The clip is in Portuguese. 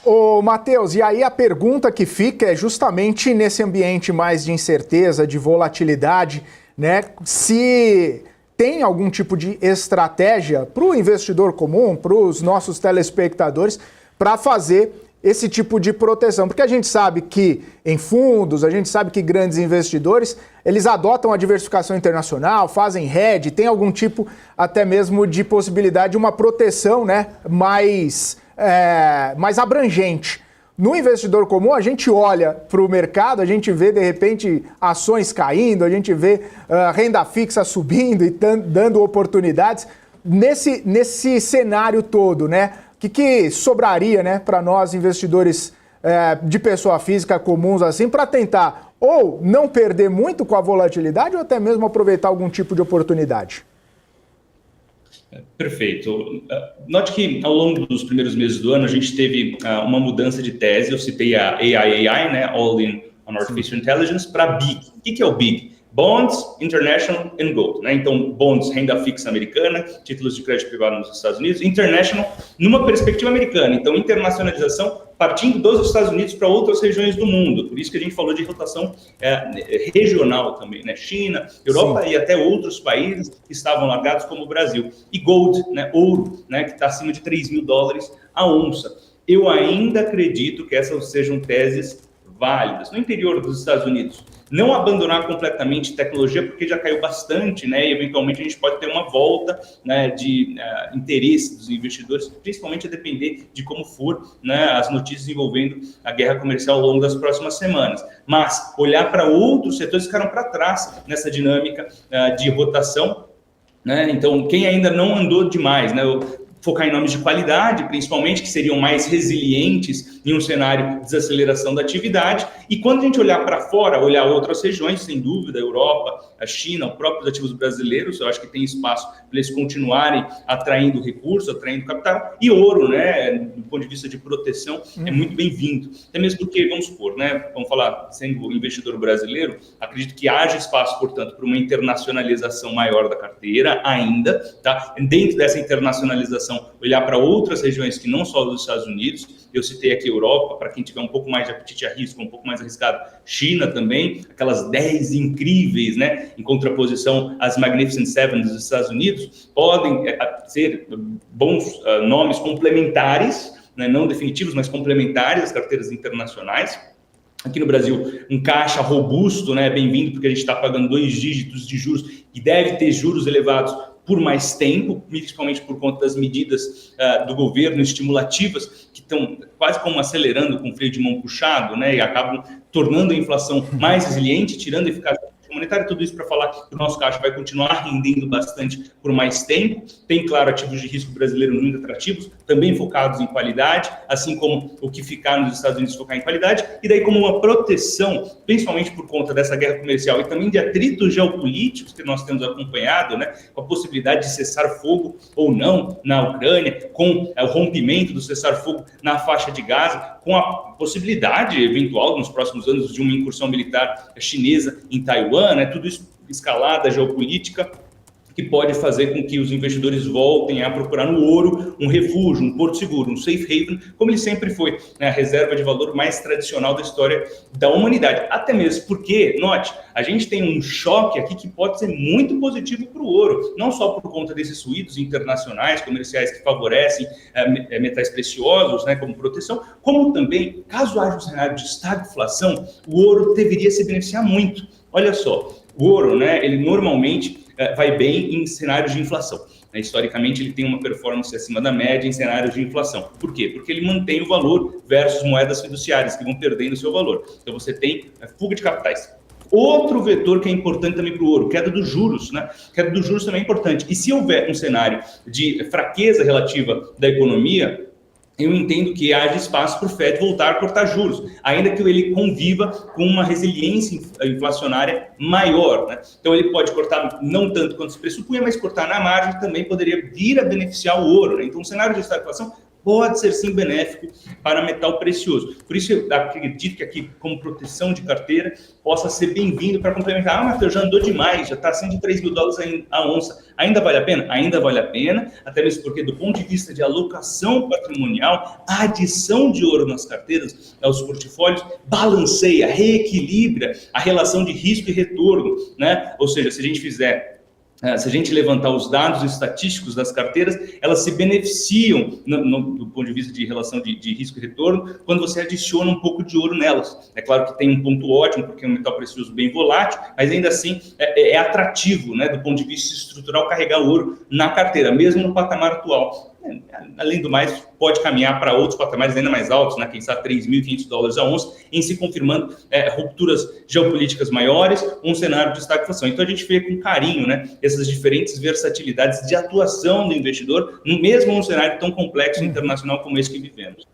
Ô, Matheus, e aí a pergunta que fica é justamente nesse ambiente mais de incerteza, de volatilidade, né? Se tem algum tipo de estratégia para o investidor comum, para os nossos telespectadores, para fazer esse tipo de proteção. Porque a gente sabe que em fundos, a gente sabe que grandes investidores, eles adotam a diversificação internacional, fazem hedge, tem algum tipo até mesmo de possibilidade de uma proteção, né, mais abrangente. No investidor comum, a gente olha para o mercado, a gente vê, de repente, ações caindo, a gente vê renda fixa subindo e dando oportunidades. Nesse cenário todo, né? O que sobraria, né, para nós, investidores de pessoa física comuns, assim, para tentar ou não perder muito com a volatilidade ou até mesmo aproveitar algum tipo de oportunidade? Perfeito. Note que ao longo dos primeiros meses do ano a gente teve uma mudança de tese. Eu citei a AI, né, All in on Artificial Intelligence, para BIG. O que é o BIG? Bonds, International and Gold. Né? Então, bonds, renda fixa americana, títulos de crédito privado nos Estados Unidos, International, numa perspectiva americana. Então, internacionalização partindo dos Estados Unidos para outras regiões do mundo. Por isso que a gente falou de rotação regional também, né? China, Europa. Sim. E até outros países que estavam largados, como o Brasil. E gold, né? Ouro, né? Que está acima de $3.000 a onça. Eu ainda acredito que essas sejam teses válidas. No interior dos Estados Unidos, não abandonar completamente tecnologia, porque já caiu bastante, né? E eventualmente a gente pode ter uma volta, né, de interesse dos investidores, principalmente a depender de como for, né, as notícias envolvendo a guerra comercial ao longo das próximas semanas. Mas olhar para outros setores que ficaram para trás nessa dinâmica de rotação, né? Então, quem ainda não andou demais, né? Focar em nomes de qualidade, principalmente, que seriam mais resilientes em um cenário de desaceleração da atividade. E quando a gente olhar para fora, olhar outras regiões, sem dúvida, a Europa, a China, os próprios ativos brasileiros, eu acho que tem espaço para eles continuarem atraindo recursos, atraindo capital. E ouro, né, do ponto de vista de proteção, é muito bem-vindo. Até mesmo porque, vamos supor, né, vamos falar, sendo investidor brasileiro, acredito que haja espaço, portanto, para uma internacionalização maior da carteira ainda, tá? Dentro dessa internacionalização, olhar para outras regiões que não só dos Estados Unidos. Eu citei aqui a Europa, para quem tiver um pouco mais de apetite a risco, um pouco mais arriscado, China também, aquelas 10 incríveis, né, em contraposição às Magnificent Seven dos Estados Unidos, podem ser bons nomes complementares, né, não definitivos, mas complementares às carteiras internacionais. Aqui no Brasil, um caixa robusto, né, bem-vindo, porque a gente está pagando 2 dígitos de juros e deve ter juros elevados por mais tempo, principalmente por conta das medidas do governo estimulativas, que estão quase como acelerando com o freio de mão puxado, né, e acabam tornando a inflação mais resiliente, tirando a eficácia monetária. Tudo isso para falar que o nosso caixa vai continuar rendendo bastante por mais tempo. Tem, claro, ativos de risco brasileiro muito atrativos, também focados em qualidade, assim como o que ficar nos Estados Unidos focar em qualidade, e daí como uma proteção, principalmente por conta dessa guerra comercial e também de atritos geopolíticos que nós temos acompanhado, né, com a possibilidade de cessar fogo ou não na Ucrânia, com o rompimento do cessar-fogo na faixa de Gaza, com a possibilidade eventual nos próximos anos de uma incursão militar chinesa em Taiwan, né? Tudo isso escalada geopolítica que pode fazer com que os investidores voltem a procurar no ouro um refúgio, um porto seguro, um safe haven, como ele sempre foi, né? A reserva de valor mais tradicional da história da humanidade. Até mesmo porque, note, a gente tem um choque aqui que pode ser muito positivo para o ouro, não só por conta desses ruídos internacionais, comerciais que favorecem metais preciosos, né, como proteção, como também, caso haja um cenário de estagflação, o ouro deveria se beneficiar muito. Olha só, o ouro, né, ele normalmente vai bem em cenários de inflação. Historicamente, ele tem uma performance acima da média em cenários de inflação. Por quê? Porque ele mantém o valor versus moedas fiduciárias, que vão perdendo o seu valor. Então, você tem fuga de capitais. Outro vetor que é importante também para o ouro, queda dos juros, né? Queda dos juros também é importante. E se houver um cenário de fraqueza relativa da economia, eu entendo que haja espaço para o FED voltar a cortar juros, ainda que ele conviva com uma resiliência inflacionária maior, né? Então ele pode cortar não tanto quanto se pressupunha, mas cortar na margem também poderia vir a beneficiar o ouro, né? Então o cenário de estagflação pode ser sim benéfico para metal precioso. Por isso, eu acredito que aqui, como proteção de carteira, possa ser bem-vindo para complementar. Matheus, já andou demais, já está acima de $3.000 a onça. Ainda vale a pena? Ainda vale a pena, até mesmo porque, do ponto de vista de alocação patrimonial, a adição de ouro nas carteiras, aos portfólios, balanceia, reequilibra a relação de risco e retorno, né? Ou seja, se a gente levantar os dados estatísticos das carteiras, elas se beneficiam do ponto de vista de relação de risco e retorno quando você adiciona um pouco de ouro nelas. É claro que tem um ponto ótimo, porque é um metal precioso bem volátil, mas ainda assim é atrativo, né, do ponto de vista estrutural, carregar ouro na carteira, mesmo no patamar atual. Além do mais, pode caminhar para outros patamares ainda mais altos, né? Quem sabe $3.500 a onça, em se confirmando rupturas geopolíticas maiores, um cenário de estagflação. Então a gente vê com carinho, né, essas diferentes versatilidades de atuação do investidor, mesmo num cenário tão complexo internacional como esse que vivemos.